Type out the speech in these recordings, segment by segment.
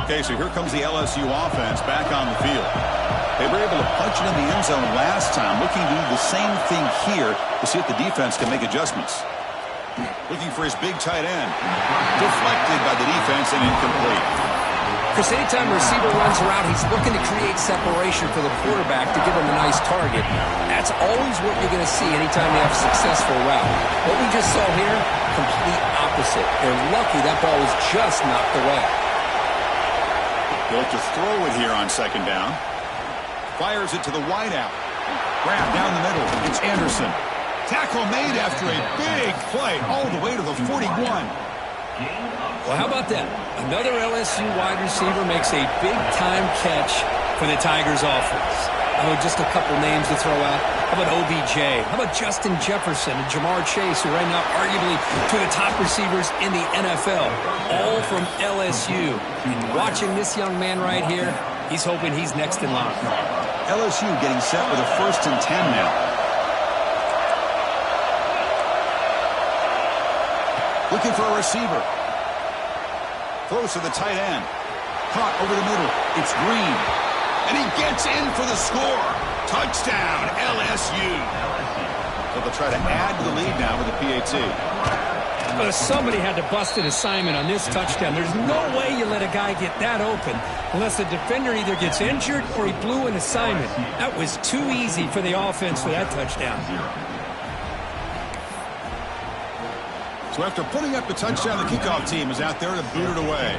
Okay, so here comes the LSU offense back on the field. They were able to punch it in the end zone last time, looking to do the same thing here to see if the defense can make adjustments. Looking for his big tight end. Deflected by the defense and incomplete. Because anytime a receiver runs around, he's looking to create separation for the quarterback to give him a nice target. That's always what you're going to see anytime you have a successful route. What we just saw here, complete opposite. They're lucky that ball was just knocked away. Built to throw it here on second down. Fires it to the wideout. Grab down the middle. It's Anderson. Tackle made after a big play all the way to the 41. Well, how about that? Another LSU wide receiver makes a big-time catch for the Tigers offense. Oh, just a couple names to throw out. How about OBJ? How about Justin Jefferson and Jamar Chase, who right now arguably two of the top receivers in the NFL, all from LSU. And watching this young man right here, he's hoping he's next in line. LSU getting set with a 1st and 10 now. Looking for a receiver. Throws to the tight end. Caught over the middle. It's Green. And he gets in for the score. Touchdown, LSU. So they'll try to add to the lead now with the PAT. Somebody had to bust an assignment on this touchdown. There's no way you let a guy get that open unless the defender either gets injured or he blew an assignment. That was too easy for the offense for that touchdown. So after putting up the touchdown, the kickoff team is out there to boot it away.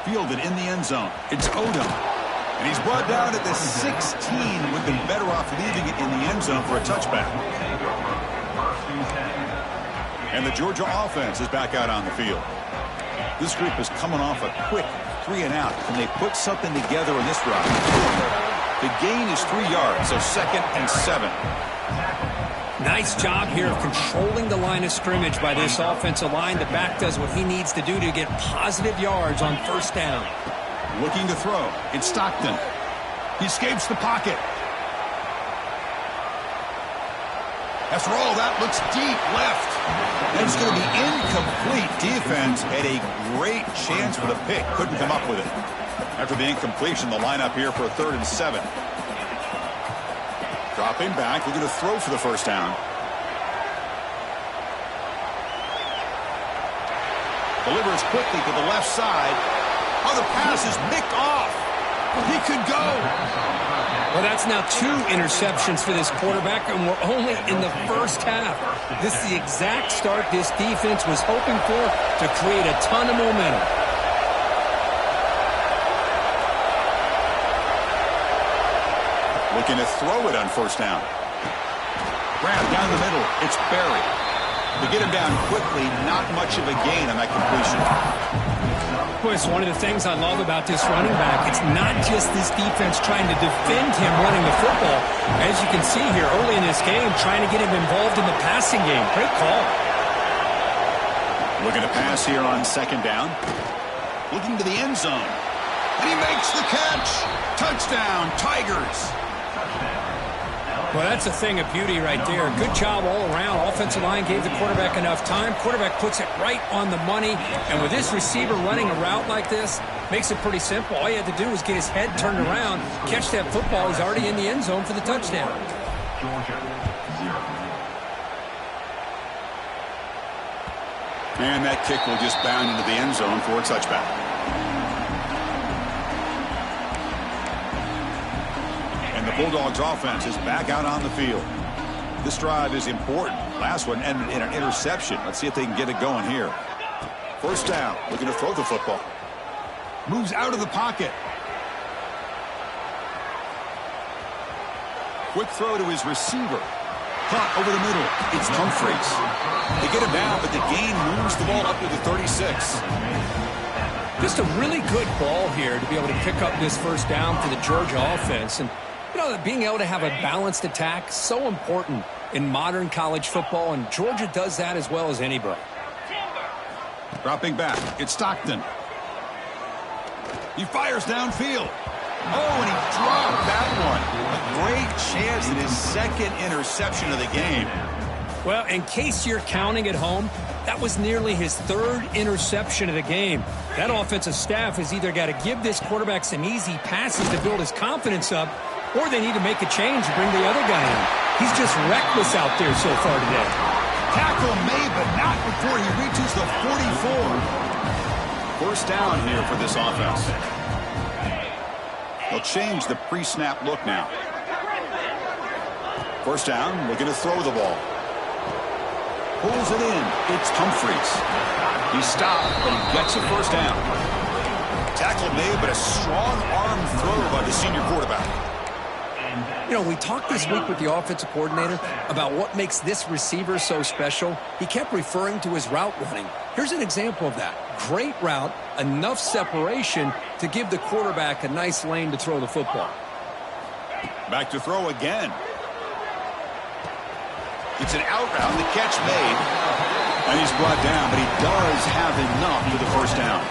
Fielded in the end zone. It's Odom. And he's brought down at the 16. Would have been better off leaving it in the end zone for a touchback. And the Georgia offense is back out on the field. This group is coming off a quick 3 and out. Can they put something together in this drive? The gain is 3 yards, so 2nd and 7. Nice job here of controlling the line of scrimmage by this offensive line. The back does what he needs to do to get positive yards on 1st down. Looking to throw. It's Stockton. He escapes the pocket. After all, that looks deep left. And it's going to be incomplete. Defense had a great chance for the pick. Couldn't come up with it. After the incompletion, the lineup here for a 3rd and 7. Dropping back, looking to throw for the 1st down. Delivers quickly to the left side. Oh, the pass is picked off. He could go. Well, that's now 2 interceptions for this quarterback, and we're only in the 1st half. This is the exact start this defense was hoping for to create a ton of momentum. Looking to throw it on 1st down. Grab down the middle. It's Barry. To get him down quickly, not much of a gain on that completion. Boy, it's one of the things I love about this running back. It's not just this defense trying to defend him running the football. As you can see here early in this game, trying to get him involved in the passing game. Great call. Looking to pass here on 2nd down. Looking to the end zone. And he makes the catch. Touchdown, Tigers. Well, that's a thing of beauty right there. Good job all around. Offensive line gave the quarterback enough time. Quarterback puts it right on the money. And with this receiver running a route like this, makes it pretty simple. All you had to do was get his head turned around, catch that football. He's already in the end zone for the touchdown. And that kick will just bound into the end zone for a touchback. The Bulldogs offense is back out on the field. This drive is important. Last one ended in an interception. Let's see if they can get it going here. 1st down. Looking to throw the football. Moves out of the pocket. Quick throw to his receiver. Caught over the middle. It's Humphreys. They get him down, but the gain moves the ball up to the 36. Just a really good ball here to be able to pick up this 1st down for the Georgia offense. And you know, being able to have a balanced attack, so important in modern college football, and Georgia does that as well as anybody. Dropping back, it's Stockton. He fires downfield. Oh, and he dropped that one. A great chance at his second interception of the game. Well, in case you're counting at home, that was nearly his third interception of the game. That offensive staff has either got to give this quarterback some easy passes to build his confidence up, or they need to make a change and bring the other guy in. He's just reckless out there so far today. Tackle made, but not before he reaches the 44. First down here for this offense. They'll change the pre-snap look now. First down, looking to throw the ball. Pulls it in. It's Humphries. He stopped, but he gets a first down. Tackle made, but a strong arm throw by the senior quarterback. You know, we talked this week with the offensive coordinator about what makes this receiver so special. He kept referring to his route running. Here's an example of that. Great route, enough separation to give the quarterback a nice lane to throw the football. Back to throw again. It's an out route, the catch made. And he's brought down, but he does have enough for the first down.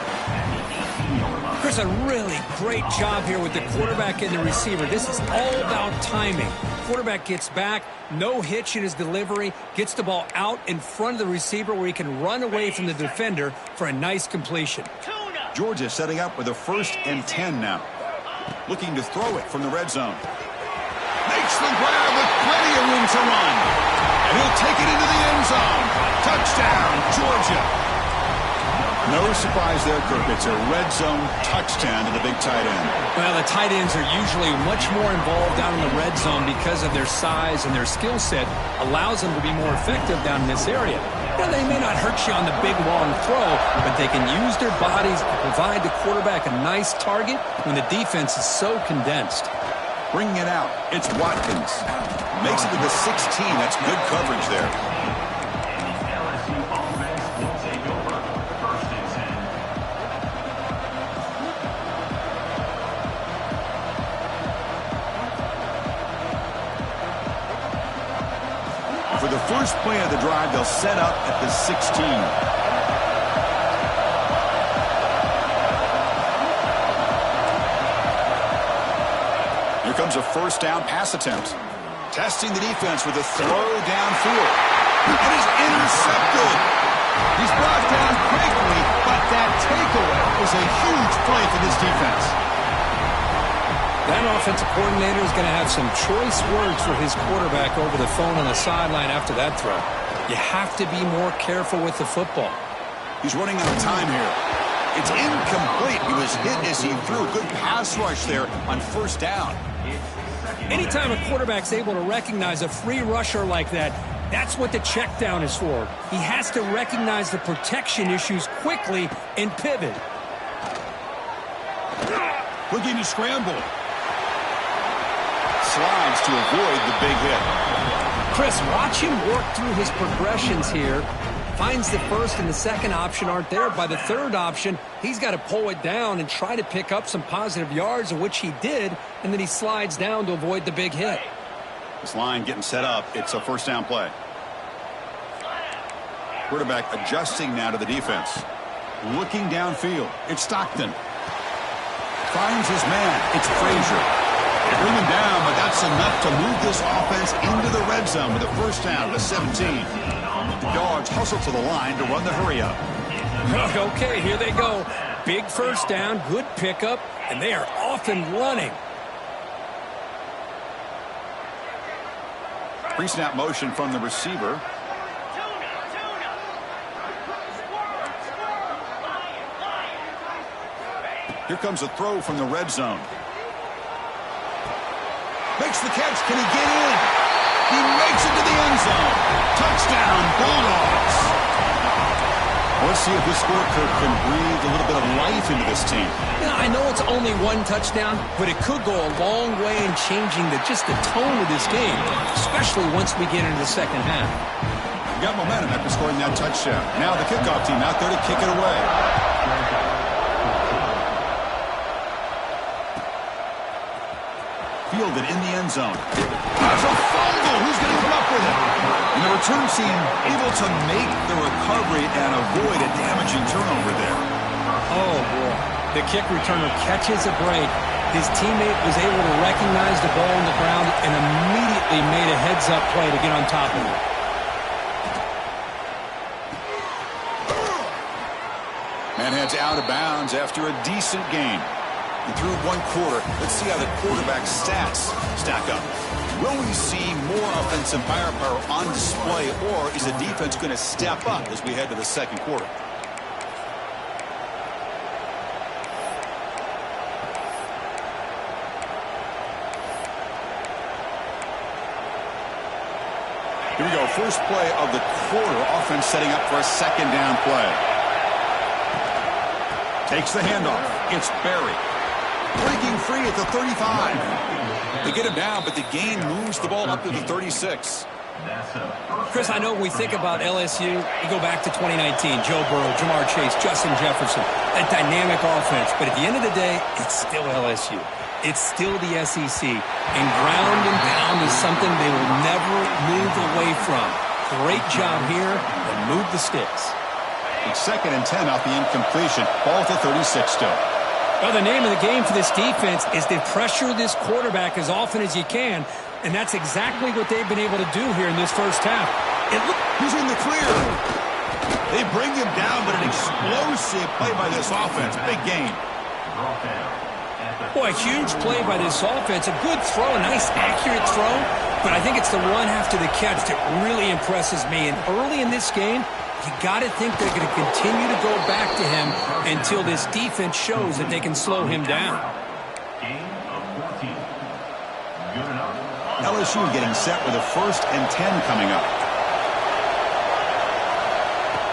Chris, a really great job here with the quarterback and the receiver. This is all about timing. Quarterback gets back, no hitch in his delivery, gets the ball out in front of the receiver where he can run away from the defender for a nice completion. Georgia setting up with a 1st and 10 now. Looking to throw it from the red zone. Makes the grab with plenty of room to run. And he'll take it into the end zone. Touchdown, Georgia. No surprise there, Kirk. It's a red zone touchdown to the big tight end. Well, the tight ends are usually much more involved down in the red zone because of their size and their skill set allows them to be more effective down in this area. Now, they may not hurt you on the big, long throw, but they can use their bodies to provide the quarterback a nice target when the defense is so condensed. Bringing it out, it's Watkins. Makes it to the 16. That's good coverage there. For the first play of the drive, they'll set up at the 16. Here comes a first down pass attempt. Testing the defense with a throw downfield. It is intercepted. He's brought down quickly, but that takeaway is a huge play for this defense. That offensive coordinator is going to have some choice words for his quarterback over the phone on the sideline after that throw. You have to be more careful with the football. He's running out of time here. It's incomplete. He was hit as he threw. Good pass rush there on first down. Anytime a quarterback's able to recognize a free rusher like that, that's what the check down is for. He has to recognize the protection issues quickly and pivot. Looking to scramble. Slides to avoid the big hit. Chris, watch him work through his progressions here. Finds the first and the second option aren't there. By the third option, he's got to pull it down and try to pick up some positive yards, of which he did, and then he slides down to avoid the big hit. This line getting set up. It's a first down play. Quarterback adjusting now to the defense. Looking downfield. It's Stockton. Finds his man. It's Frazier. Bring him down, but that's enough to move this offense into the red zone with a first down to 17. The Dogs hustle to the line to run the hurry-up. Okay, here they go. Big first down, good pickup, and they are off and running. Pre-snap motion from the receiver. Here comes a throw from the red zone. Makes the catch. Can he get in? He makes it to the end zone. Touchdown, Bulldogs. Let's see if this score can breathe a little bit of life into this team. Yeah, I know it's only one touchdown, but it could go a long way in changing just the tone of this game, especially once we get into the second half. We got momentum after scoring that touchdown. Now the kickoff team out there to kick it away. Fielded in the end zone. There's a fumble. Who's going to come up with it? And the return team able to make the recovery and avoid a damaging turnover there. Oh, boy. The kick returner catches a break, his teammate was able to recognize the ball on the ground and immediately made a heads-up play to get on top of it. Man heads out of bounds after a decent gain. And through one quarter, let's see how the quarterback's stats stack up. Will we see more offensive firepower on display, or is the defense going to step up as we head to the second quarter? Here we go. First play of the quarter. Offense setting up for a second down play. Takes the handoff. It's Barry. Breaking free at the 35. They get him down, but the gain moves the ball up to the 36. Chris, I know when we think about LSU, you go back to 2019, Joe Burrow, Jamar Chase, Justin Jefferson, that dynamic offense. But at the end of the day, it's still LSU. It's still the SEC. And ground and pound is something they will never move away from. Great job here, and move the sticks. It's 2nd and 10 off the incompletion. Ball to 36 still. Well, the name of the game for this defense is to pressure this quarterback as often as you can, and that's exactly what they've been able to do here in this first half. He's in the clear. They bring him down, but an explosive play by this offense. Big gain. Boy, a huge play by this offense. A good throw, a nice accurate throw, but I think it's the run after the catch that really impresses me. And early in this game, you got to think they're going to continue to go back to him until this defense shows that they can slow him down. LSU getting set with a 1st and 10 coming up.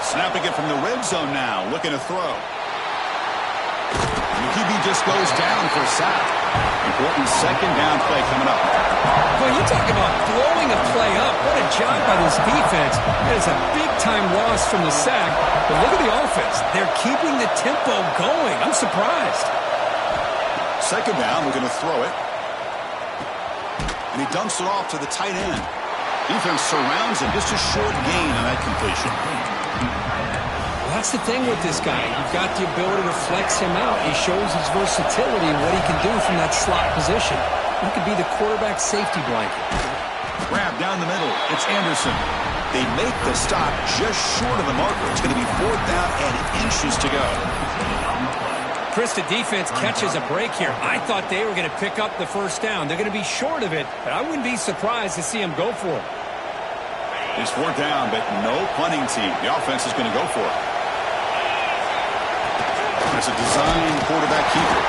Snapping it from the red zone now, looking to throw. The QB just goes down for a sack. Important second down play coming up. Well, you talk about throwing a play up. What a job by this defense. That is a big-time loss from the sack. But look at the offense. They're keeping the tempo going. I'm surprised. Second down, we're going to throw it. And he dumps it off to the tight end. Defense surrounds him. Just a short gain on that completion. Well, that's the thing with this guy. You've got the ability to flex him out. He shows his versatility and what he can do from that slot position. He could be the quarterback safety blanket. Grab down the middle. It's Anderson. They make the stop just short of the marker. It's going to be 4th down and inches to go. Chris, the defense catches a break here. I thought they were going to pick up the first down. They're going to be short of it, but I wouldn't be surprised to see them go for it. It's 4th down, but no punting team. The offense is going to go for it. It's a design quarterback keeper.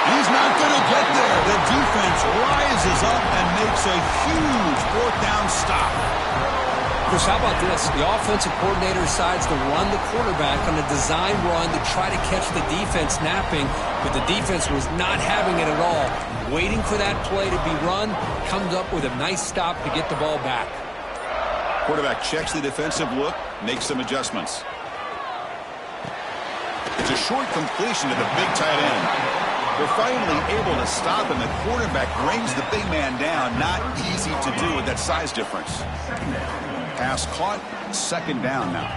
He's not going to get there. The defense rises up and makes a huge 4th down stop. Chris, how about this? The offensive coordinator decides to run the quarterback on a design run to try to catch the defense napping, but the defense was not having it at all. Waiting for that play to be run, comes up with a nice stop to get the ball back. Quarterback checks the defensive look, makes some adjustments. It's a short completion to the big tight end. They're finally able to stop him. The quarterback brings the big man down. Not easy to do with that size difference. Pass caught. 2nd down now.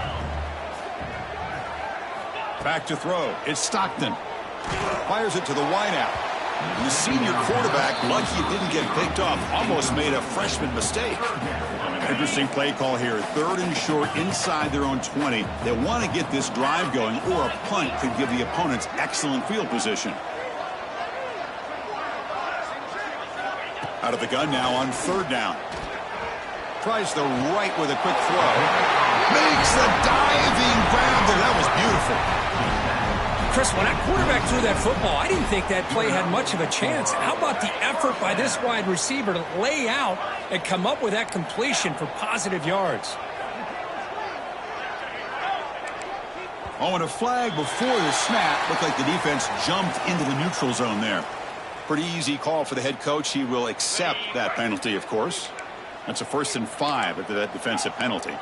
Back to throw. It's Stockton. Fires it to the wideout. The senior quarterback, lucky it didn't get picked off, almost made a freshman mistake. Interesting play call here. 3rd and short inside their own 20. They want to get this drive going, or a punt could give the opponents excellent field position. Out of the gun now on 3rd down. Tries the right with a quick throw. Makes the diving grab there. That was beautiful. Chris, when that quarterback threw that football, I didn't think that play had much of a chance. How about the effort by this wide receiver to lay out and come up with that completion for positive yards? Oh, and a flag before the snap. Looked like the defense jumped into the neutral zone there. Pretty easy call for the head coach. He will accept that penalty, of course. That's a 1st and 5 after that defensive penalty.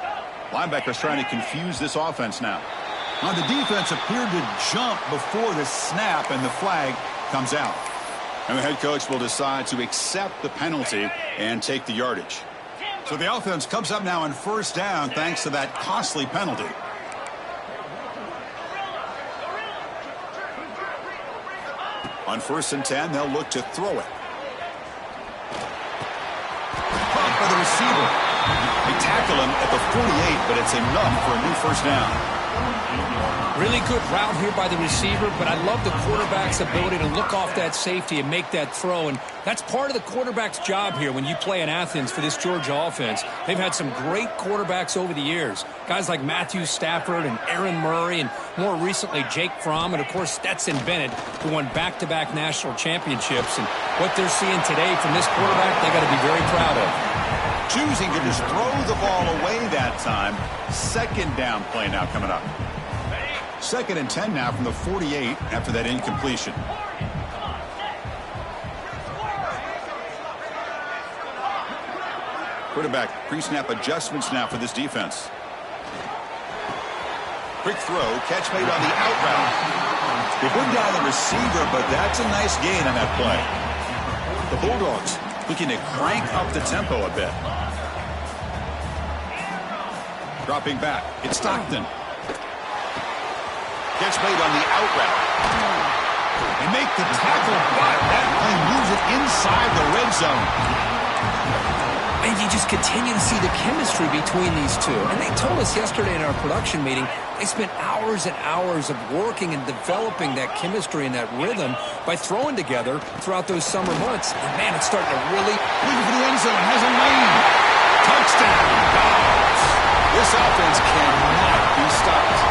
Linebackers trying to confuse this offense now. Now the defense appeared to jump before the snap, and the flag comes out. And the head coach will decide to accept the penalty and take the yardage. So the offense comes up now on 1st down thanks to that costly penalty. On 1st and 10, they'll look to throw it. Caught by the receiver. They tackle him at the 48, but it's enough for a new first down. Really good route here by the receiver, but I love the quarterback's ability to look off that safety and make that throw. And that's part of the quarterback's job here when you play in Athens for this Georgia offense. They've had some great quarterbacks over the years. Guys like Matthew Stafford and Aaron Murray, and more recently Jake Fromm, and of course Stetson Bennett, who won back-to-back national championships. And what they're seeing today from this quarterback, they got to be very proud of. Choosing to just throw the ball away that time. 2nd down play now coming up. 2nd and 10 now from the 48 after that incompletion. Quarterback pre-snap adjustments now for this defense. Quick throw, catch made on the out route. They put down the receiver, but that's a nice gain on that play. The Bulldogs looking to crank up the tempo a bit. Dropping back, it's Stockton. Catch made on the out route. They make the tackle, but that play moves it inside the red zone. And you just continue to see the chemistry between these two. And they told us yesterday in our production meeting, they spent hours and hours of working and developing that chemistry and that rhythm by throwing together throughout those summer months. And man, it's starting to really... Looking for the end zone, has a lane. Touchdown, Dogs. This offense cannot be stopped.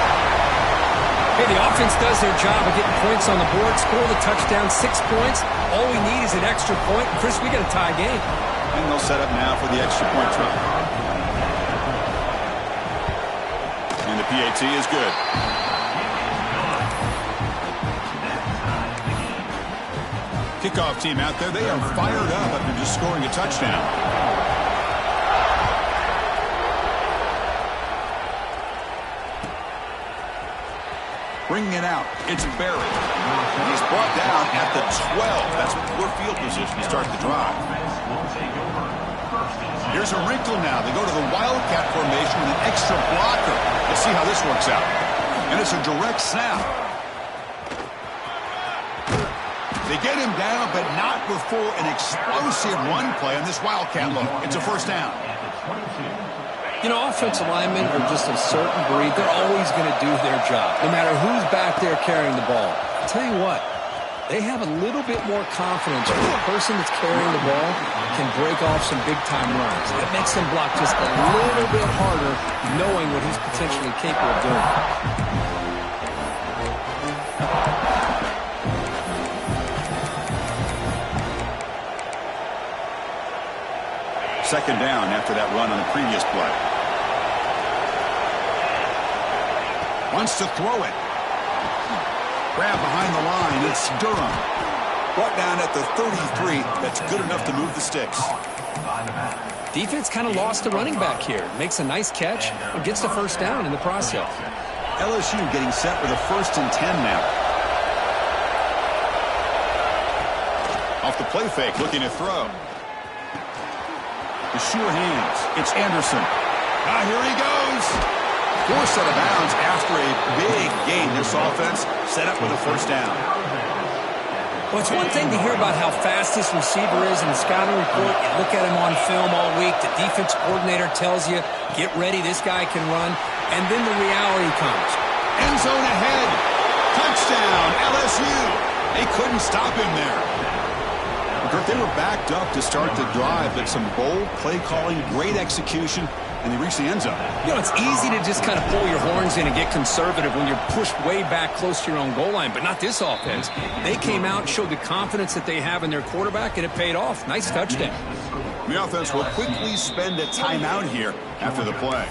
Hey, the offense does their job of getting points on the board, score the touchdown, 6 points. All we need is an extra point. Chris, we got a tie game. And they'll set up now for the extra point try. And the PAT is good. Kickoff team out there, they are fired up after just scoring a touchdown. Bringing it out, it's Barry. And he's brought down at the 12. That's poor field position to start the drive. Here's a wrinkle now. They go to the Wildcat formation with an extra blocker. Let's see how this works out. And it's a direct snap. They get him down, but not before an explosive run play on this Wildcat look. It's a first down. You know, offensive linemen are just a certain breed. They're always going to do their job, no matter who's back there carrying the ball. I'll tell you what, they have a little bit more confidence when the person that's carrying the ball can break off some big-time runs. It makes them block just a little bit harder, knowing what he's potentially capable of doing. Second down after that run on the previous play. Wants to throw it. Grab behind the line. It's Durham. Brought down at the 33. That's good enough to move the sticks. Defense kind of lost the running back here. Makes a nice catch and gets the first down in the process. LSU getting set with a 1st and 10 now. Off the play fake, looking to throw. The sure hands. It's Anderson. Here he goes. Forced out of bounds after a big gain. This offense set up with a first down. Well, it's one thing to hear about how fast this receiver is in the scouting report. You look at him on film all week. The defense coordinator tells you, get ready, this guy can run. And then the reality comes. End zone ahead. Touchdown, LSU. They couldn't stop him there. Kirk, they were backed up to start the drive, but some bold play calling, great execution, and they reached the end zone. You know, it's easy to just kind of pull your horns in and get conservative when you're pushed way back close to your own goal line, but not this offense. They came out, showed the confidence that they have in their quarterback, and it paid off. Nice touchdown. The offense will quickly spend a timeout here after the play.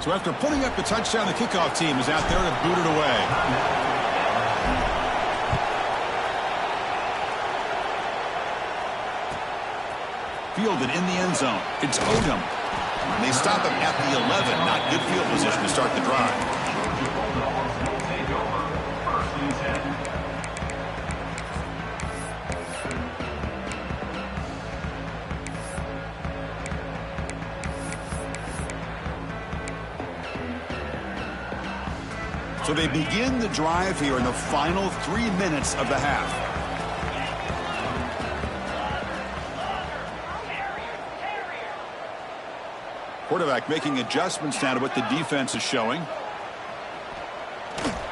So after putting up the touchdown, the kickoff team is out there to boot it away. Fielded in the end zone. It's Odom. And they stop him at the 11. Not good field position to start the drive. So they begin the drive here in the final 3 minutes of the half. Quarterback making adjustments now to what the defense is showing.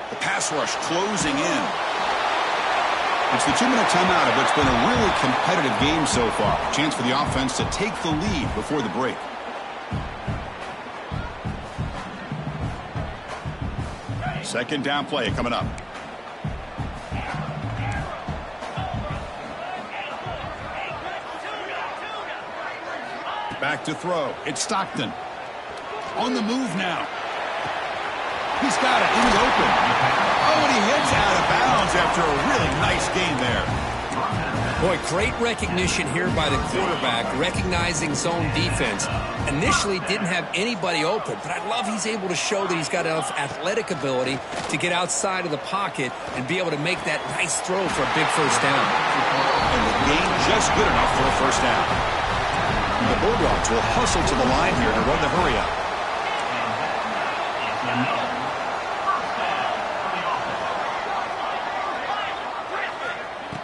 The pass rush closing in. It's the 2-minute timeout of what's been a really competitive game so far. Chance for the offense to take the lead before the break. Second down play coming up. Back to throw. It's Stockton. On the move now. He's got it in the open. Oh, and he heads out of bounds after a really nice gain there. Boy, great recognition here by the quarterback, recognizing zone defense. Initially didn't have anybody open, but I love he's able to show that he's got enough athletic ability to get outside of the pocket and be able to make that nice throw for a big first down. And the gain just good enough for a first down. And the Bulldogs will hustle to the line here to run the hurry-up.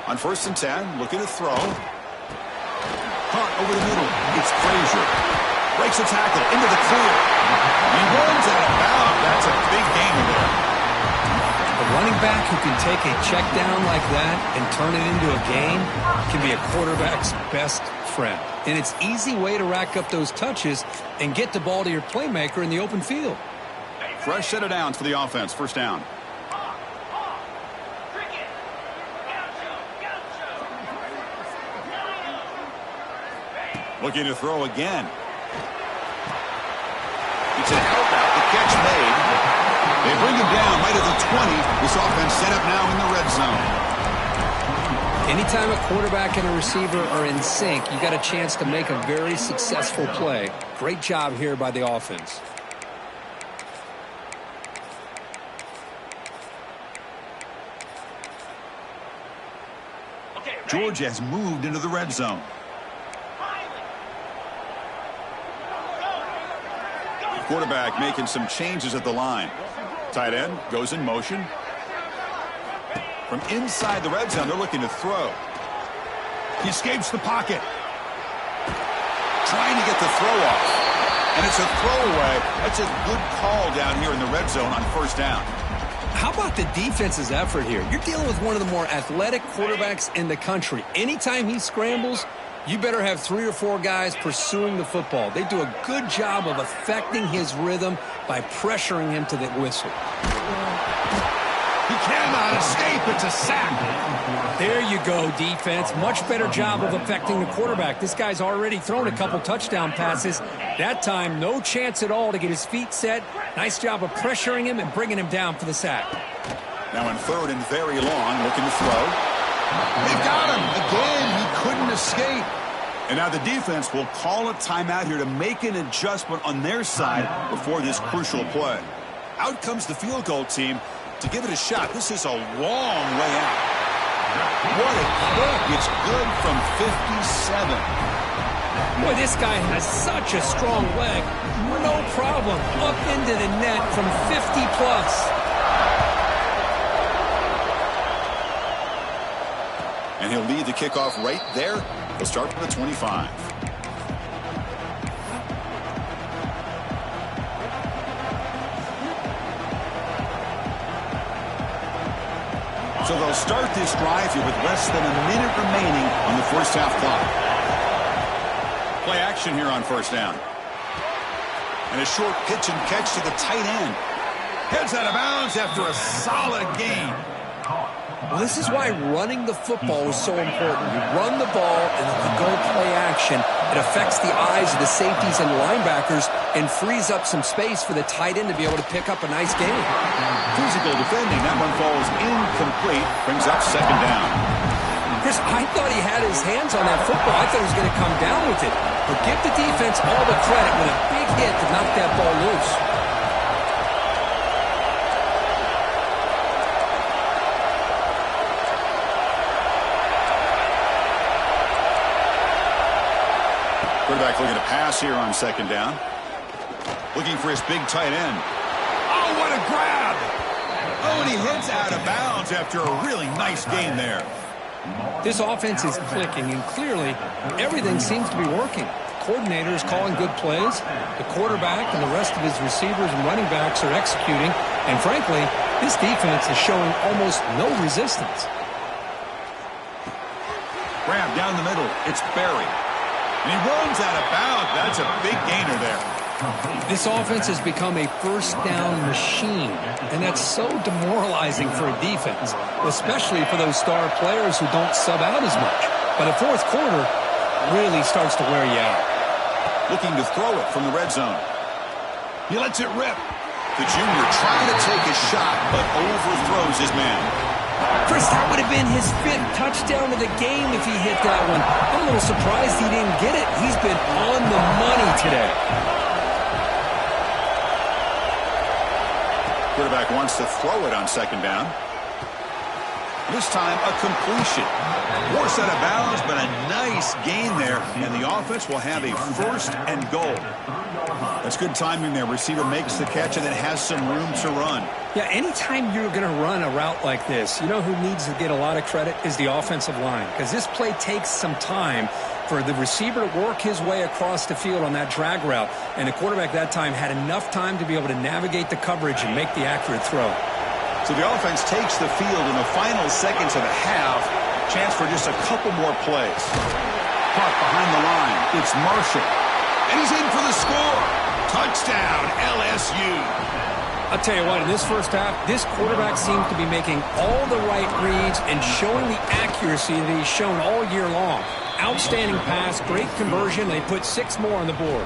On 1st and 10, looking to throw. Caught over the middle. It's Frazier. Breaks a tackle into the clear. He runs out of bounds. That's a big gain there. A running back who can take a check down like that and turn it into a gain can be a quarterback's best friend. And it's an easy way to rack up those touches and get the ball to your playmaker in the open field. Fresh set of downs for the offense. First down. Looking to throw again. It's an out. The catch made. They bring him down right at the 20. This offense set up now in the red zone. Anytime a quarterback and a receiver are in sync, you got a chance to make a very successful play. Great job here by the offense. Georgia has moved into the red zone. Quarterback making some changes at the line. Tight end goes in motion. From inside the red zone, they're looking to throw. He escapes the pocket. Trying to get the throw off. And it's a throwaway. That's a good call down here in the red zone on first down. How about the defense's effort here? You're dealing with one of the more athletic quarterbacks in the country. Anytime he scrambles, you better have 3 or 4 guys pursuing the football. They do a good job of affecting his rhythm by pressuring him to the whistle. He cannot escape. It's a sack. There you go, defense. Much better job of affecting the quarterback. This guy's already thrown a couple touchdown passes. That time, no chance at all to get his feet set. Nice job of pressuring him and bringing him down for the sack. Now in 3rd and very long, looking to throw. They've got him. Again, he couldn't escape. And now the defense will call a timeout here to make an adjustment on their side before this crucial play. Out comes the field goal team to give it a shot. This is a long way out. What a kick. It's good from 57. Boy, this guy has such a strong leg. No problem. Up into the net from 50 plus. And he'll lead the kickoff right there. He'll start from the 25. So they'll start this drive here with less than a minute remaining on the first half clock. Play action here on first down. And a short pitch and catch to the tight end. Heads out of bounds after a solid gain. Well, this is why running the football is so important. You run the ball, and if you go play action, it affects the eyes of the safeties and linebackers and frees up some space for the tight end to be able to pick up a nice gain. Physical defending. That one falls incomplete. Brings up second down. Chris, I thought he had his hands on that football. I thought he was going to come down with it. But give the defense all the credit with a big hit to knock that ball loose. Quarterback looking to pass here on second down. Looking for his big tight end. Oh, what a grab! he hits out of bounds after a really nice gain there. This offense is clicking, and clearly everything seems to be working. Coordinator is calling good plays. The quarterback and the rest of his receivers and running backs are executing. And frankly, this defense is showing almost no resistance. Grab down the middle. It's Barry. And he runs out of bounds. That's a big gainer there. This offense has become a first down machine, and that's so demoralizing for a defense, especially for those star players who don't sub out as much. But the fourth quarter really starts to wear you out. Looking to throw it from the red zone. He lets it rip. The junior trying to take a shot, but overthrows his man. Chris, that would have been his 5th touchdown of the game if he hit that one. I'm a little surprised he didn't get it. He's been on the money today. Quarterback wants to throw it on second down. This time, a completion. Forced out of bounds, but a nice gain there. And the offense will have a 1st and goal. That's good timing there. Receiver makes the catch and then has some room to run. Yeah, anytime you're going to run a route like this, you know who needs to get a lot of credit is the offensive line. Because this play takes some time for the receiver to work his way across the field on that drag route. And the quarterback that time had enough time to be able to navigate the coverage and make the accurate throw. So the offense takes the field in the final seconds of the half. Chance for just a couple more plays. Caught behind the line. It's Marshall. And he's in for the score. Touchdown, LSU. I'll tell you what, in this first half, this quarterback seems to be making all the right reads and showing the accuracy that he's shown all year long. Outstanding pass, great conversion. They put 6 more on the board.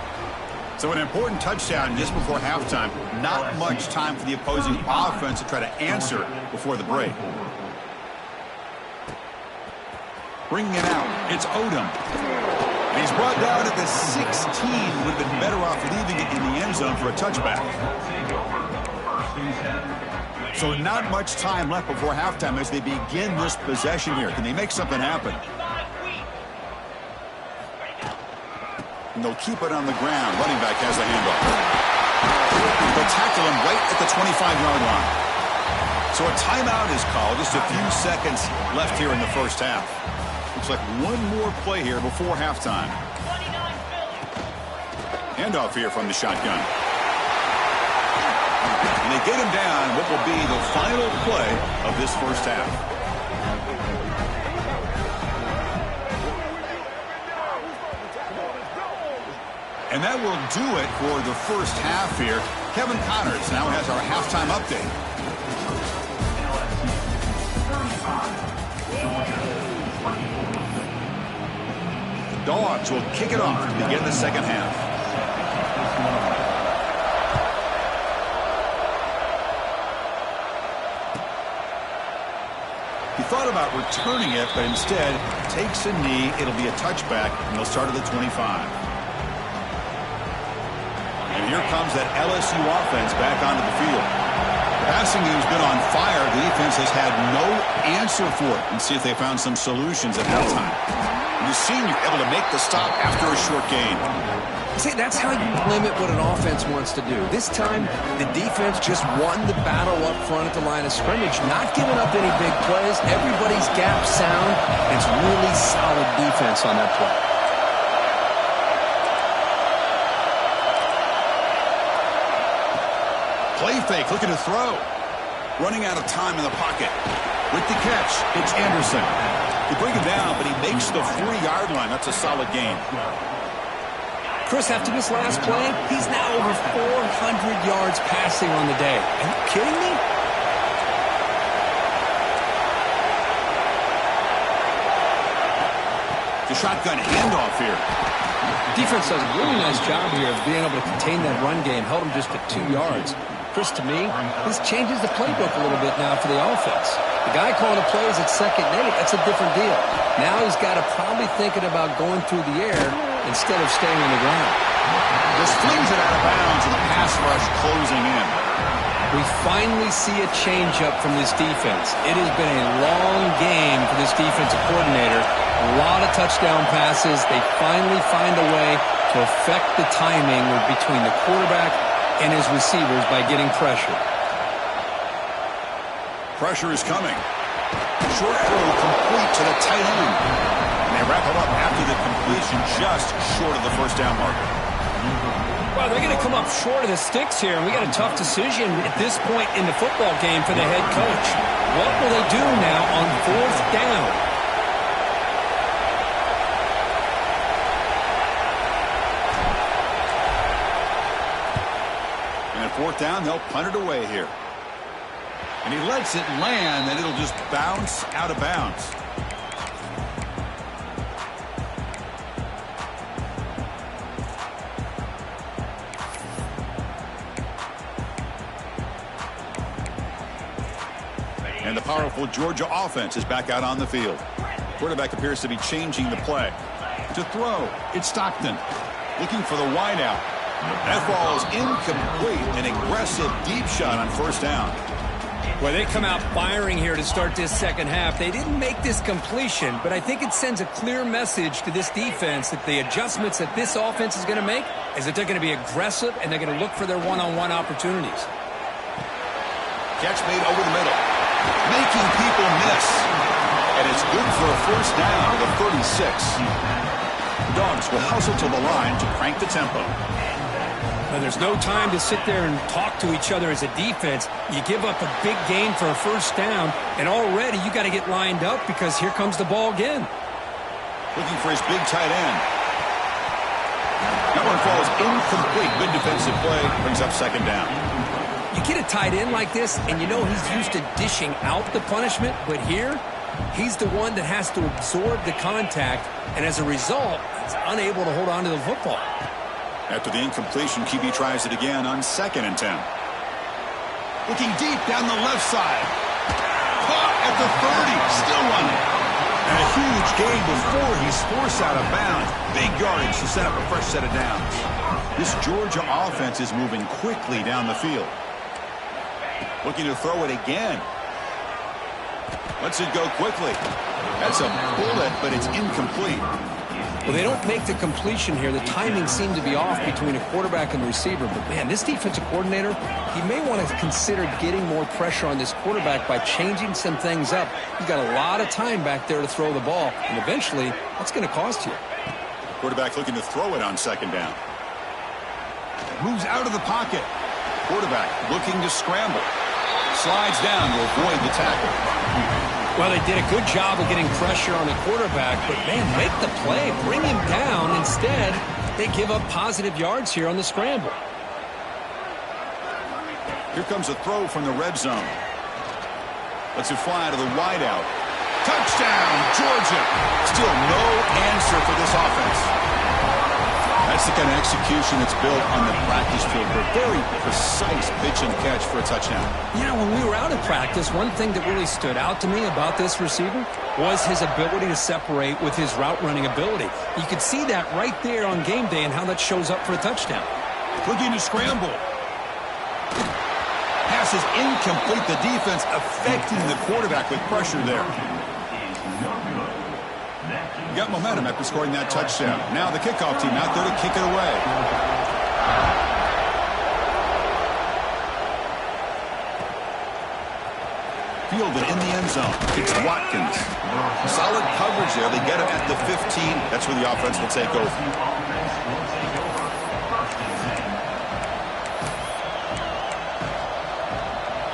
So an important touchdown just before halftime. Not much time for the opposing offense to try to answer before the break. Bringing it out, it's Odom. And he's brought down at the 16. Would have been better off leaving it in the end zone for a touchback. So not much time left before halftime as they begin this possession here. Can they make something happen? And they'll keep it on the ground. Running back has the handoff. They'll tackle him right at the 25-yard line. So a timeout is called. Just a few seconds left here in the first half. Looks like one more play here before halftime. Handoff here from the shotgun. And they get him down what will be the final play of this first half. And that will do it for the first half here. Kevin Connors now has our halftime update. The Dogs will kick it off to begin the second half. He thought about returning it, but instead takes a knee. It'll be a touchback, and they'll start at the 25. And here comes that LSU offense back onto the field. The passing game's been on fire. The defense has had no answer for it. And see if they found some solutions at halftime. And the senior able to make the stop after a short gain. See, that's how you limit what an offense wants to do. This time, the defense just won the battle up front at the line of scrimmage, not giving up any big plays. Everybody's gap sound. It's really solid defense on that play. Play fake, looking to throw. Running out of time in the pocket. With the catch, it's Anderson. They bring him down, but he makes the 3-yard line. That's a solid gain. Chris, after this last play, he's now over 400 yards passing on the day. Are you kidding me? The shotgun handoff here. Defense does a really nice job here of being able to contain that run game. Held him just to 2 yards. Chris, to me, this changes the playbook a little bit now for the offense. The guy calling the plays at 2nd and 8, that's a different deal. Now he's got to probably thinking about going through the air instead of staying on the ground. Just flings it out of bounds and the pass rush closing in. We finally see a change-up from this defense. It has been a long game for this defensive coordinator. A lot of touchdown passes. They finally find a way to affect the timing between the quarterback and his receivers by getting pressure. Pressure is coming. Short throw complete to the tight end. And they wrap him up after the completion just short of the first down marker. Well, they're going to come up short of the sticks here, and we got a tough decision at this point in the football game for the head coach. What will they do now on fourth down? And at fourth down, they'll punt it away here. And he lets it land, and it'll just bounce out of bounds. And the powerful Georgia offense is back out on the field. Quarterback appears to be changing the play. To throw, it's Stockton. Looking for the wideout. That ball is incomplete. An aggressive deep shot on first down. Well, they come out firing here to start this second half. They didn't make this completion, but I think it sends a clear message to this defense that the adjustments that this offense is going to make is that they're going to be aggressive and they're going to look for their one-on-one opportunities. Catch made over the middle. Making people miss. And it's good for a first down to the 36. Dogs will hustle to the line to crank the tempo. Now, there's no time to sit there and talk to each other as a defense. You give up a big gain for a first down, and already you got to get lined up because here comes the ball again. Looking for his big tight end. That one falls incomplete. Good defensive play. Brings up second down. You get a tight end like this, and you know he's used to dishing out the punishment, but here, he's the one that has to absorb the contact, and as a result, he's unable to hold on to the football. After the incompletion, QB tries it again on 2nd and 10. Looking deep down the left side. Caught at the 30. Still running. And a huge gain before he's forced out of bounds. Big yardage to set up a fresh set of downs. This Georgia offense is moving quickly down the field. Looking to throw it again. Lets it go quickly. That's a bullet, but it's incomplete. Well, they don't make the completion here. The timing seemed to be off between a quarterback and the receiver. But, man, this defensive coordinator, he may want to consider getting more pressure on this quarterback by changing some things up. You've got a lot of time back there to throw the ball, and eventually that's going to cost you. Quarterback looking to throw it on 2nd down. Moves out of the pocket. Quarterback looking to scramble. Slides down to avoid the tackle. Well, they did a good job of getting pressure on the quarterback, but, man, make the play. Bring him down. Instead, they give up positive yards here on the scramble. Here comes a throw from the red zone. Lets it fly to the wideout. Touchdown, Georgia. Still no answer for this offense. That's the kind of execution that's built on the practice field. A very precise pitch and catch for a touchdown. Yeah, when we were out at practice, one thing that really stood out to me about this receiver was his ability to separate with his route running ability. You could see that right there on game day and how that shows up for a touchdown. Looking to scramble. Pass is incomplete. The defense affecting the quarterback with pressure there. Got momentum after scoring that touchdown. Now the kickoff team out there to kick it away. Fielded in the end zone. It's Watkins. Solid coverage there. They get him at the 15. That's where the offense will take over.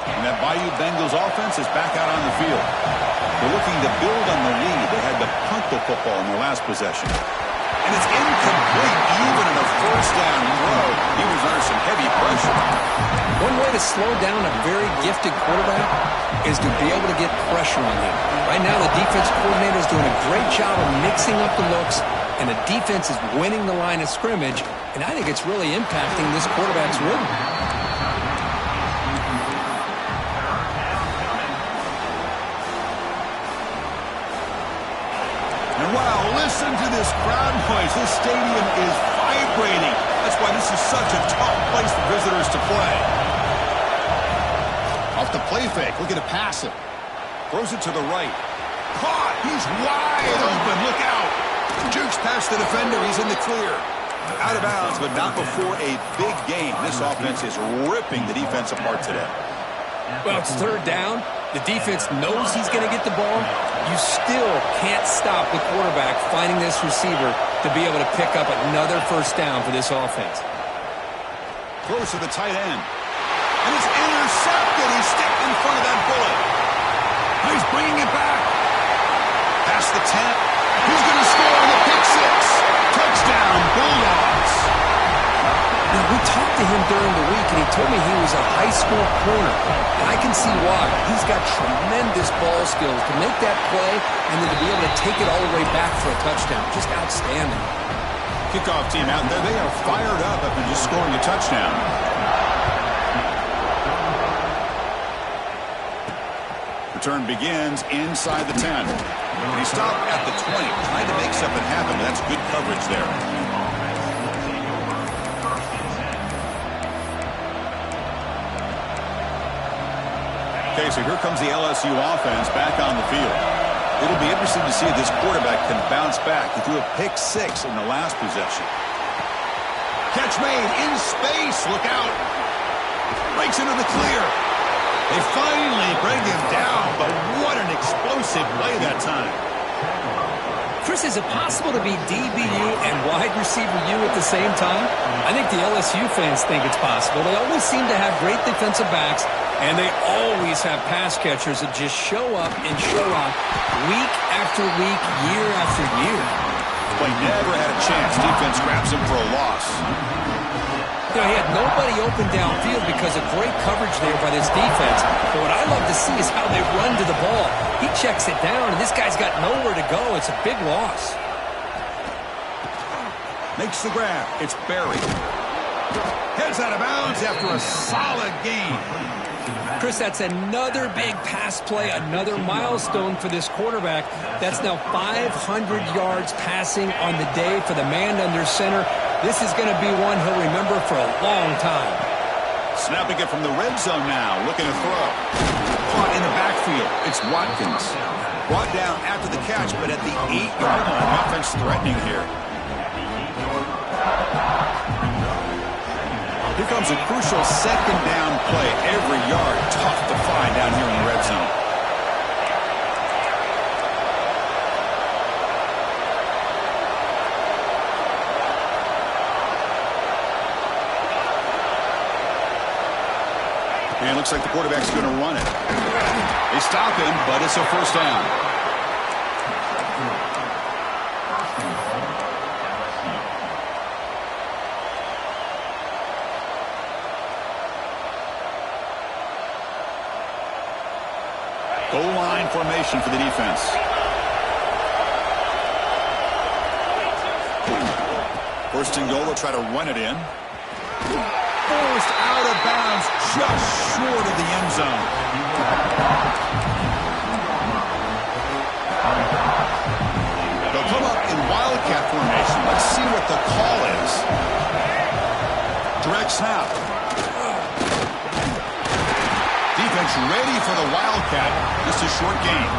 And that Bayou Bengals offense is back out on the field. They're looking to build on the lead. They had to punt the football in their last possession. And it's incomplete, even in a first down throw. He was under some heavy pressure. One way to slow down a very gifted quarterback is to be able to get pressure on him. Right now, the defense coordinator is doing a great job of mixing up the looks, and the defense is winning the line of scrimmage, and I think it's really impacting this quarterback's rhythm. Wow, listen to this crowd noise. This stadium is vibrating. That's why this is such a tough place for visitors to play. Off the play fake, looking to pass it. Throws it to the right. Caught! He's wide open. Look out! Jukes past the defender. He's in the clear. Out of bounds, but not before a big game. This offense is ripping the defense apart today. Well, it's third down. The defense knows he's going to get the ball. You still can't stop the quarterback finding this receiver to be able to pick up another first down for this offense. Throws to the tight end. And it's intercepted. He's stepped in front of that bullet. He's bringing it back. Past the 10. He's going to score on the pick six. Touchdown, Bulldogs. Now, we talked to him during the week, and he told me he was a high school corner. And I can see why. He's got tremendous ball skills to make that play and then to be able to take it all the way back for a touchdown. Just outstanding. Kickoff team out there. They are fired up after just scoring a touchdown. Return begins inside the 10. He stopped at the 20, trying to make something happen, but that's good coverage there. Okay, so here comes the LSU offense back on the field. It'll be interesting to see if this quarterback can bounce back. He threw a pick six in the last possession. Catch made in space. Look out. Breaks into the clear. They finally bring him down, but what an explosive play that time. Chris, is it possible to be DBU and wide receiver U at the same time? I think the LSU fans think it's possible. They always seem to have great defensive backs, and they always have pass catchers that just show up and show out week after week, year after year. But never had a chance. Defense grabs him for a loss. You know, he had nobody open downfield because of great coverage there by this defense. But what I love to see is how they run to the ball. He checks it down, and this guy's got nowhere to go. It's a big loss. Makes the grab. It's buried. Heads out of bounds after a solid game. Chris, that's another big pass play, another milestone for this quarterback. That's now 500 yards passing on the day for the man under center. This is going to be one he'll remember for a long time. Snapping it from the red zone now, looking to throw. Caught in the backfield. It's Watkins. Brought down after the catch, but at the 8-yard line. Offense threatening here. Here comes a crucial second down play. Every yard tough to find down here in the red zone. And it looks like the quarterback's going to run it. They stop him, but it's a first down. Goal line formation for the defense. First and goal, they'll try to run it in. Forced out of bounds, just short of the end zone. They'll come up in wildcat formation. Let's see what the call is. Direct snap. Defense ready for the wildcat. Just a short game.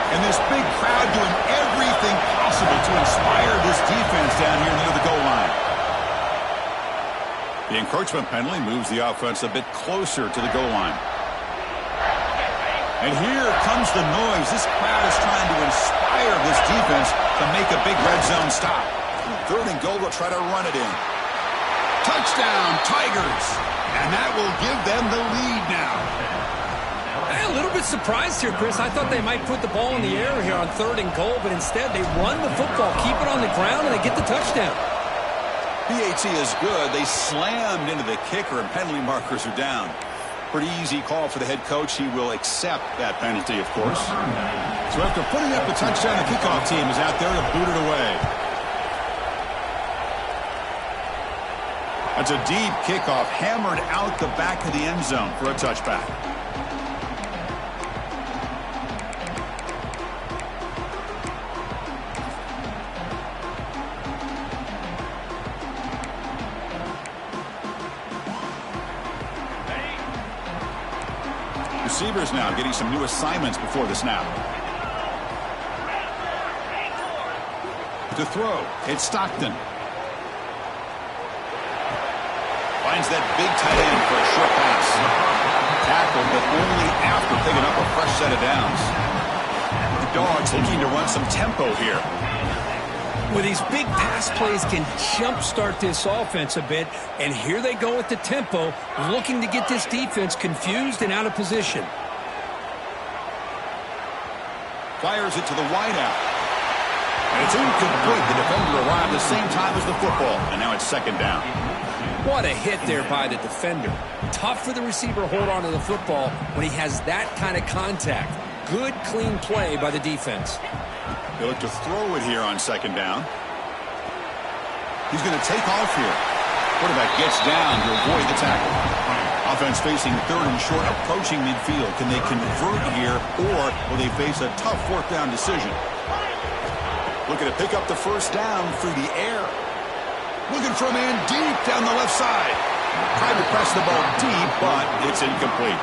And this big crowd doing everything possible to inspire this defense down here near the goal line. The encroachment penalty moves the offense a bit closer to the goal line. And here comes the noise. This crowd is trying to inspire this defense to make a big red zone stop. Third and goal, they'll try to run it in. Touchdown, Tigers. And that will give them the lead now. A little bit surprised here, Chris. I thought they might put the ball in the air here on third and goal, but instead they run the football, keep it on the ground, and they get the touchdown. PAT is good. They slammed into the kicker, and penalty markers are down. Pretty easy call for the head coach. He will accept that penalty, of course. So after putting up the touchdown, the kickoff team is out there to boot it away. That's a deep kickoff, hammered out the back of the end zone for a touchback. Receivers now getting some new assignments before the snap. To throw, it's Stockton. Finds that big tight end for a short pass. Tackled, but only after picking up a fresh set of downs. The Dogs looking to run some tempo here. Well, these big pass plays can jumpstart this offense a bit, and here they go with the tempo, looking to get this defense confused and out of position. Fires it to the wideout. And it's incomplete. The defender arrived the same time as the football, and now it's second down. What a hit there by the defender. Tough for the receiver to hold on to the football when he has that kind of contact. Good, clean play by the defense. They look to throw it here on second down. He's going to take off here. Quarterback gets down to avoid the tackle. Offense facing third and short, approaching midfield. Can they convert here, or will they face a tough fourth down decision? Looking to pick up the first down through the air. Looking for a man deep down the left side. Trying to press the ball deep, but it's incomplete.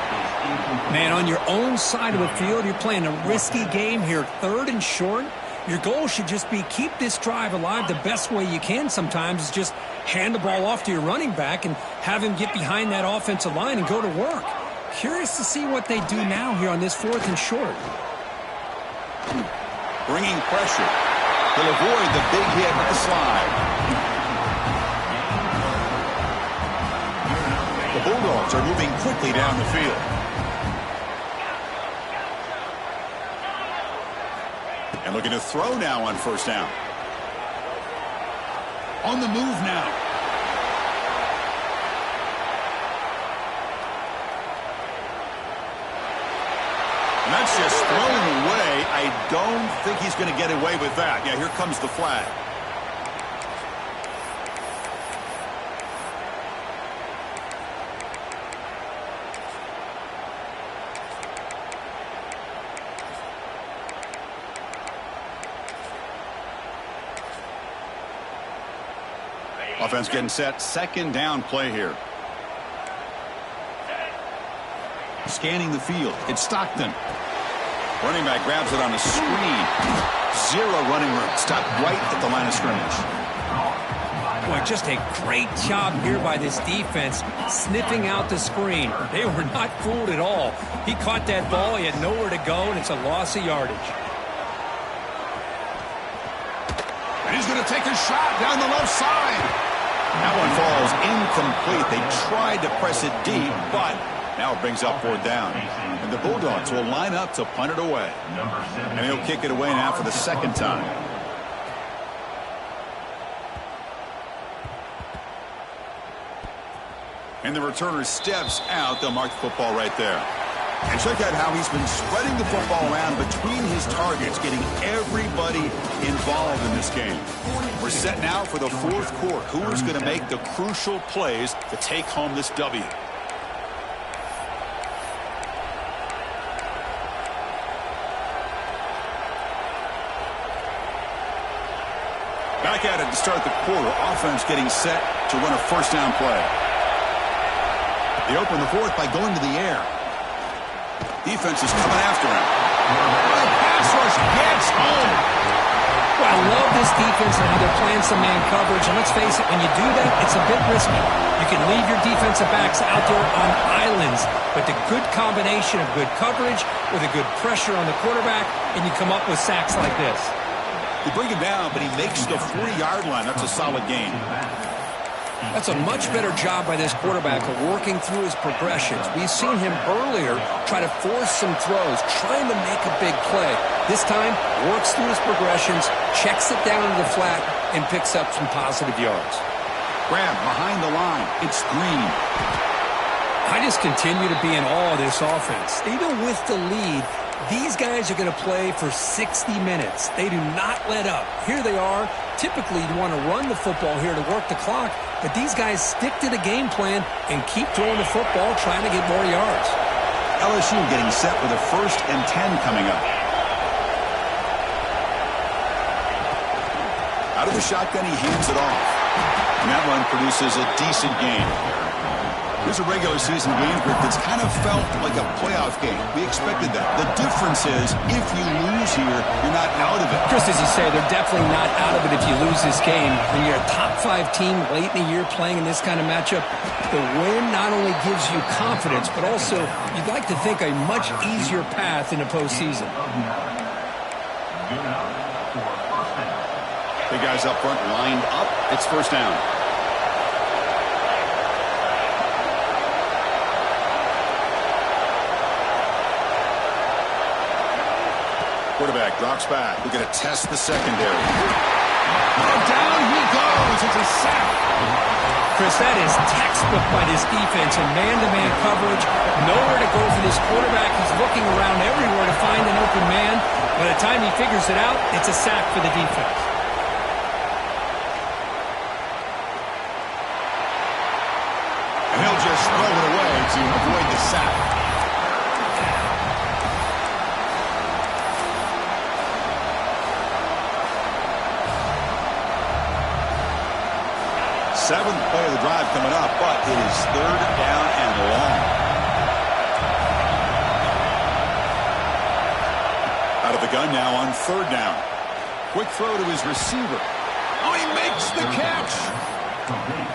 Man, on your own side of the field, you're playing a risky game here. Third and short. Your goal should just be keep this drive alive the best way you can sometimes is just hand the ball off to your running back and have him get behind that offensive line and go to work. Curious to see what they do now here on this fourth and short. Bringing pressure. He'll avoid the big hit with the slide. The Bulldogs are moving quickly down the field. And looking to throw now on first down. On the move now. And that's just thrown away. I don't think he's going to get away with that. Yeah, here comes the flag. Offense getting set. Second down play here. Scanning the field. It's Stockton. Running back grabs it on a screen. Zero running room. Stopped right at the line of scrimmage. Boy, just a great job here by this defense, sniffing out the screen. They were not fooled at all. He caught that ball. He had nowhere to go, and it's a loss of yardage. And he's going to take a shot down the left side. That one falls incomplete. They tried to press it deep, but now it brings up fourth down. And the Bulldogs will line up to punt it away. And he'll kick it away now for the second time. And the returner steps out. They'll mark the football right there. And check out how he's been spreading the football around between his targets, getting everybody involved in this game. We're set now for the fourth quarter. Who is going to make the crucial plays to take home this W? Back at it to start the quarter. Offense getting set to run a first down play. They open the fourth by going to the air. Defense is coming after him. The pass rush gets home. Well, I love this defense and how they're playing some man coverage. And let's face it, when you do that, it's a bit risky. You can leave your defensive backs out there on islands, but the good combination of good coverage with a good pressure on the quarterback, and you come up with sacks like this. They bring him down, but he makes the 40-yard line. That's a solid gain. That's a much better job by this quarterback of working through his progressions. We've seen him earlier try to force some throws, trying to make a big play. This time, works through his progressions, checks it down to the flat, and picks up some positive yards. Grab behind the line. It's Green. I just continue to be in awe of this offense. Even with the lead, these guys are going to play for 60 minutes. They do not let up. Here they are. Typically, you want to run the football here to work the clock, but these guys stick to the game plan and keep throwing the football, trying to get more yards. LSU getting set with a 1st and 10 coming up. Out of the shotgun, he hands it off. And that run produces a decent gain. Here's a regular season game group that's kind of felt like a playoff game. We expected that. The difference is, if you lose here, you're not out of it. Just as you say, they're definitely not out of it if you lose this game. When you're a top-5 team late in the year playing in this kind of matchup, the win not only gives you confidence, but also you'd like to think a much easier path in the postseason. The guys up front lined up. It's first down. Quarterback drops back. We're going to test the secondary. And down he goes. It's a sack. Chris, that is textbook by this defense in man-to-man coverage. Nowhere to go for this quarterback. He's looking around everywhere to find an open man. By the time he figures it out, it's a sack for the defense. And he'll just throw it away to avoid the sack. Seventh play of the drive coming up, but it is third down and long. Out of the gun now on third down. Quick throw to his receiver. Oh, he makes the catch.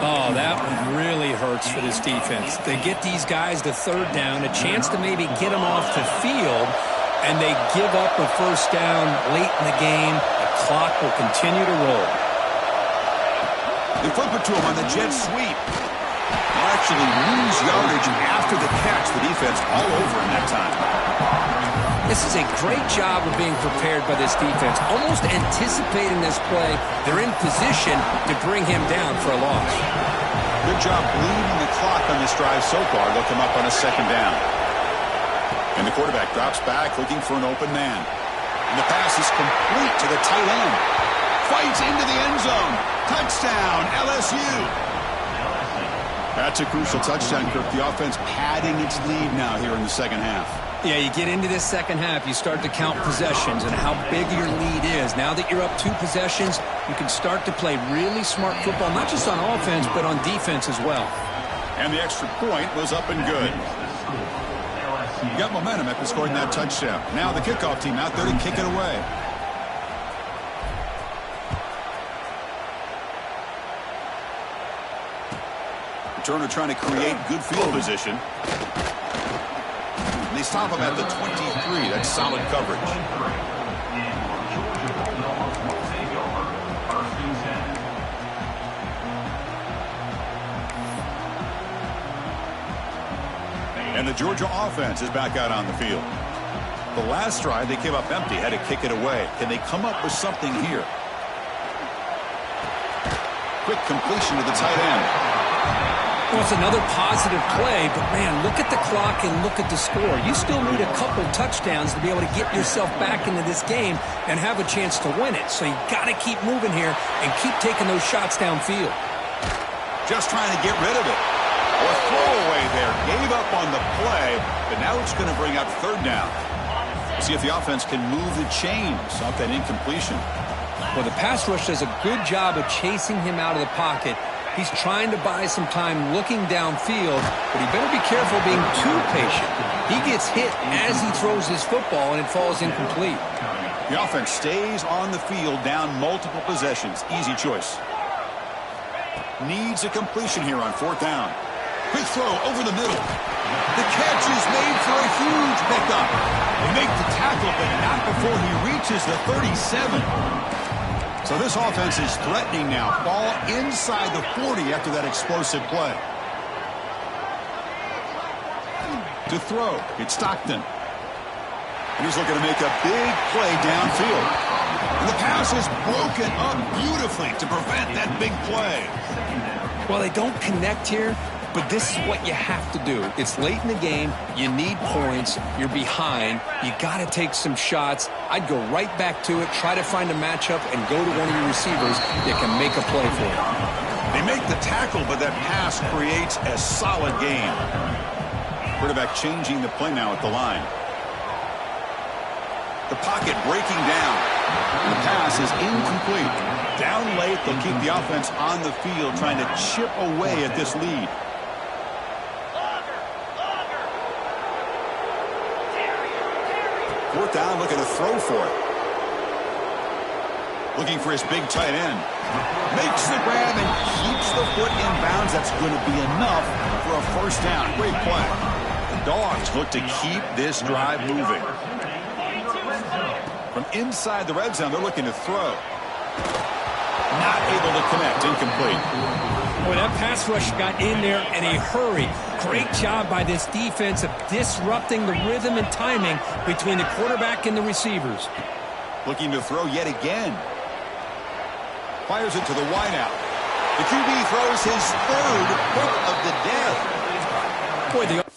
Oh, that one really hurts for this defense. They get these guys to third down, a chance to maybe get them off the field, and they give up a first down late in the game. The clock will continue to roll. They flip it to him on the jet sweep. They'll actually lose yardage after the catch. The defense all over him that time. This is a great job of being prepared by this defense. Almost anticipating this play, they're in position to bring him down for a loss. Good job bleeding the clock on this drive so far. They'll come up on a second down. And the quarterback drops back looking for an open man. And the pass is complete to the tight end. Fights into the end zone. Touchdown, LSU. That's a crucial touchdown, Kirk. The offense padding its lead now here in the second half. Yeah, you get into this second half, you start to count possessions and how big your lead is. Now that you're up 2 possessions, you can start to play really smart football, not just on offense, but on defense as well. And the extra point was up and good. You got momentum after scoring that touchdown. Now the kickoff team out there to kick it away. Turner trying to create good field position. And they stop him at the 23. That's solid coverage. And the Georgia offense is back out on the field. The last drive, they came up empty, had to kick it away. Can they come up with something here? Quick completion to the tight end. Well, it's another positive play, but, man, look at the clock and look at the score. You still need a couple touchdowns to be able to get yourself back into this game and have a chance to win it. So you got to keep moving here and keep taking those shots downfield. Just trying to get rid of it. Or throwaway there. Gave up on the play, but now it's going to bring up third down. See if the offense can move the chains off that incompletion. Well, the pass rush does a good job of chasing him out of the pocket. He's trying to buy some time looking downfield, but he better be careful being too patient. He gets hit as he throws his football, and it falls incomplete. The offense stays on the field down multiple possessions. Easy choice. Needs a completion here on fourth down. Quick throw over the middle. The catch is made for a huge pickup. They make the tackle, but not before he reaches the 37. So this offense is threatening now. Ball inside the 40 after that explosive play. To throw, it's Stockton. And he's looking to make a big play downfield. And the pass is broken up beautifully to prevent that big play. Well, they don't connect here, but this is what you have to do. It's late in the game. You need points. You're behind. You got to take some shots. I'd go right back to it, try to find a matchup, and go to one of your receivers that can make a play for you. They make the tackle, but that pass creates a solid gain. Quarterback changing the play now at the line. The pocket breaking down. The pass is incomplete. Down late, they'll keep the offense on the field trying to chip away at this lead. brought down, looking to throw for it. Looking for his big tight end. Makes the grab and keeps the foot in bounds. That's going to be enough for a first down. Great play. The Dogs look to keep this drive moving. From inside the red zone, they're looking to throw. Not able to connect. Incomplete. Boy, that pass rush got in there in a hurry. Great job by this defense of disrupting the rhythm and timing between the quarterback and the receivers. Looking to throw yet again. Fires it to the wideout. The QB throws his third hook of the day. Boy, the